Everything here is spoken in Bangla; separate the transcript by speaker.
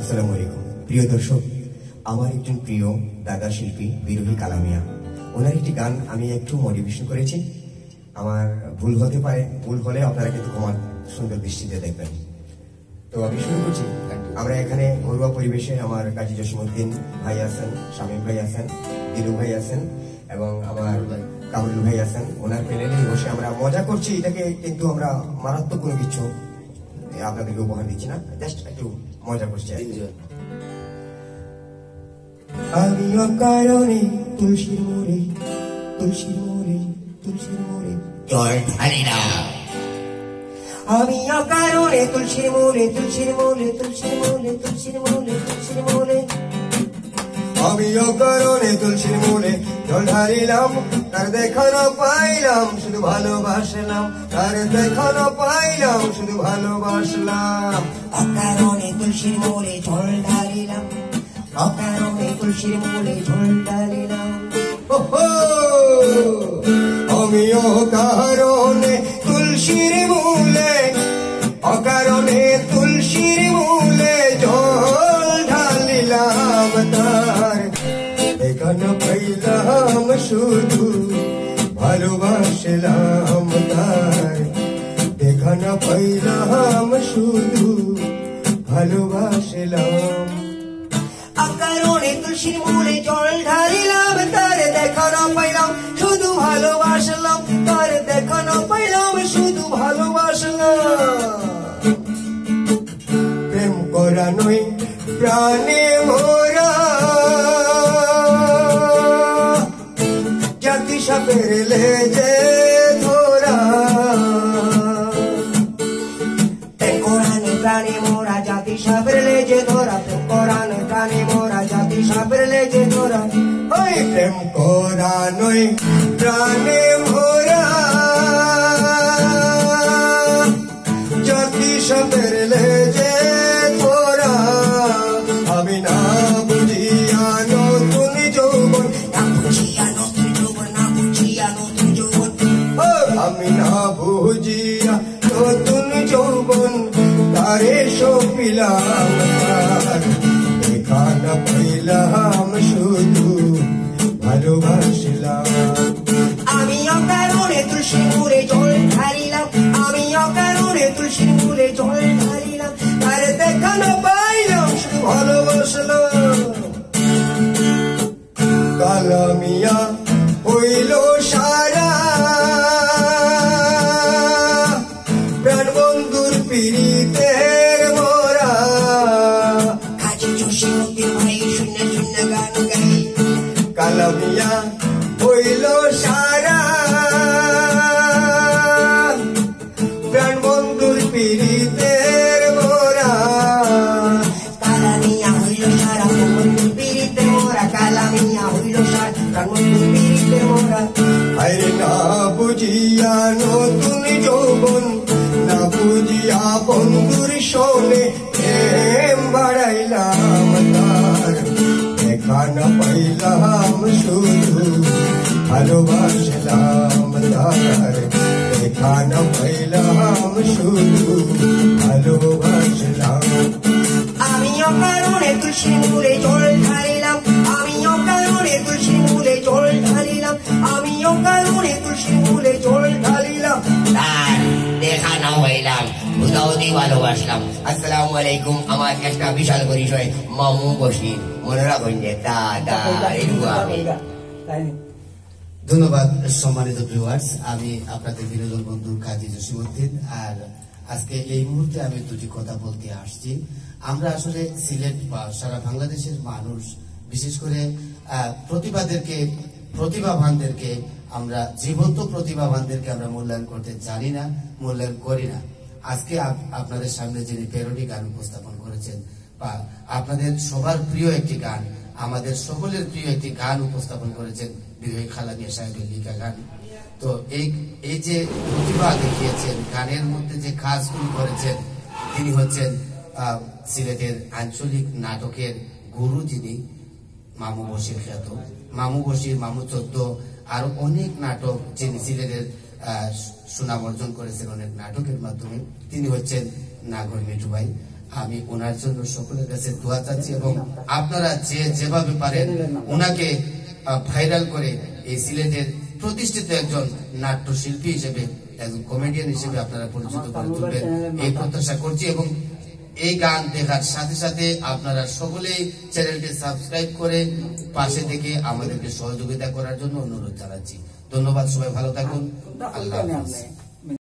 Speaker 1: আসসালামু আলাইকুম প্রিয় দর্শক, আমার একজন প্রিয় দাদা শিল্পী বিরোহী কালামিয়া, ওনার একটি গান আমি একটু মডিফিকেশন করেছি। আমার ভুল হতে পারে, ভুল হলে আপনারা কিন্তু আমার সুন্দর দৃষ্টিতে দেখবেন। তো আমি শুরু করছি। আমরা এখানে ঘরোয়া পরিবেশে আমার কাজী জসিমউদ্দিন ভাই আছেন, শামীম ভাই আছেন, দিলু ভাই আছেন এবং আমার কামরুল ভাই আছেন। ওনার প্যানেলে বসে আমরা মজা করছি। এটাকে কিন্তু আমরা মারাত্মক কোনো কিছু আপনাদেরকে উপহার দিচ্ছি না, জাস্ট একটু মজা করছি। আমি অকারণে তুলসীর মোড়ে, তুলসীর মোড়ে, তুলসীর মোড়ে জল ঢালি না। আমি অকারণে তুলসীর মোড়ে, তুলসীর মোড়ে, তুলসীর মোড়ে, তুলসীর মোড়ে, তুলসীর মোড়ে। আমি অকারণে তুলসীর মোড়ে জল ঢালিলাম, তার দেখানো পাইলাম শুধু ভালোবাসলাম, তার দেখানো পাইলাম শুধু ভালোবাসলাম। অকারণে তুলসীর মোড়ে জল ঢালিলাম, অকারণে তুলসীর মোড়ে জল ঢালিলাম। আমি অকারণে তুলসীর মূলে, অকারণে তুলসীর মূলে জল ঢালিলাম, তার দেখানো পাইলাম শুধু ভালোবাসলাম, তার দেখানো পাইলাম শুধু ভালোবাসলাম। অকারণে তুলসীর মূলে জল ঢালিলাম, তার দেখানো পাইলাম শুধু ভালোবাসলাম, তার দেখানো পাইলাম শুধু ভালোবাসলাম। প্রেম করা নয় প্রাণে মোরা, জাতি সাপের লেজে ধরা। প্রেম করা নয় প্রাণে মোরা, জাতি সাপের লেজে ধরা। প্রেম করা নয় প্রাণে মোরা, জাতি সাপের লেজে ধরা। ওই প্রেম করা নয় প্রাণে মোরা, জাতি সাপের লেজে ধরা। আমি না বুঝিয়া নতুন যৌবন, না বুঝিয়া নতুন যৌবন, না বুঝিয়া নতুন যৌবন। আমি না বুঝিয়া নতুন যৌবন, তারে সপিলাম, দেখানা পাইলাম শুধু ভালোবাসলাম। আমি অকারণে তুলসীর মূলে জল ঢালিলাম, আমি অকারণে তুলসীর মূলে জল ঢালিলাম, তার দেখানো পাইলাম শুধু ভালোবাসলাম। কালামিয়া হইল সারা, প্রাণ বন্ধুর পিরিতের মোরা। কাজী জসিমউদ্দিন ভাই শূন্য শূন্য গান গাই। কালামিয়া হইল সারা, প্রাণ বন্ধুর পিরিতের মোরা। কালামিয়া হইল সারা, বন্ধুর পিরিতে মোরা। কালামিয়া হইল সারা, প্রাণ বন্ধুর পিরিতে মোরা। আরে না বুঝিয়া নতুন যৌবন, না বুঝিয়া বন্ধুর শোনে প্রেম বাড়াইলাম, তার দেখানা পাইলাম শুধু ভালোবাসলাম, তার দেখানা পাইলাম শুধু ভালোবাসলাম। আমি অকারণে তুলসীর মূলে জল ঢালিলাম, আমি অকারণে তুলসীর মূলে জল ঢালিলাম, আমি অকারণে তুলসীর মূলে জল ঢালিলাম, তার দেখানা পাইলাম খুদাউদি ভালোবাসলাম। আসসালামু আলাইকুম। আমার একটা বিশাল পরিচয় মামু বশির, মনে রাখুন যে দাদা।
Speaker 2: ধন্যবাদ সম্মানিত ভিউয়ার্স, আমি আপনাদের বিনোদন বন্ধু কাজী জসিমউদ্দিন। আর আজকে এই মুহূর্তে আমি দুটি কথা বলতে আসছি। আমরা আসলে সিলেট বা সারা বাংলাদেশের মানুষ, বিশেষ করে প্রতিভাবানদেরকে আমরা জীবন্ত প্রতিভাবানদেরকে আমরা মূল্যায়ন করতে জানি না, মূল্যায়ন করি না। আজকে আপনাদের সামনে যিনি প্যারোডি গান উপস্থাপন করেছেন, বা আপনাদের সবার প্রিয় একটি গান, আমাদের সকলের প্রিয় একটি গান উপস্থাপন করেছেন বিরোহী কালামিয়া সাহেবের লিখা গান। তো এই যে প্রতিভা দেখিয়েছেন, গানের মধ্যে যে কাজগুলো করেছেন, তিনি হচ্ছেন সিলেটের আঞ্চলিক নাটকের গুরু, যিনি মামু বশির খ্যাত। মামু বশির, মামু চোদ্দ, আরো অনেক নাটক যিনি সিলেটের সুনাম অর্জন করেছেন অনেক নাটকের মাধ্যমে। তিনি হচ্ছেন নাগর মিঠু ভাই। আমি ওনার জন্য সকলের কাছে দোয়া চাচ্ছি এবং আপনারা যেভাবে পারেন ওনাকে ভাইরাল করে এই সিলেটের প্রতিষ্ঠিত একজন নাট্যশিল্পী হিসেবে, একজন কমেডিয়ান হিসেবে আপনারা পরিচিত করে তুলবেন এই প্রত্যাশা করছি। এবং এই গান দেখার সাথে সাথে আপনারা সকলেই চ্যানেলটি সাবস্ক্রাইব করে পাশে থেকে আমাদেরকে সহযোগিতা করার জন্য অনুরোধ জানাচ্ছি। ধন্যবাদ, সবাই ভালো থাকুন। আল্লাহ হাফেজ।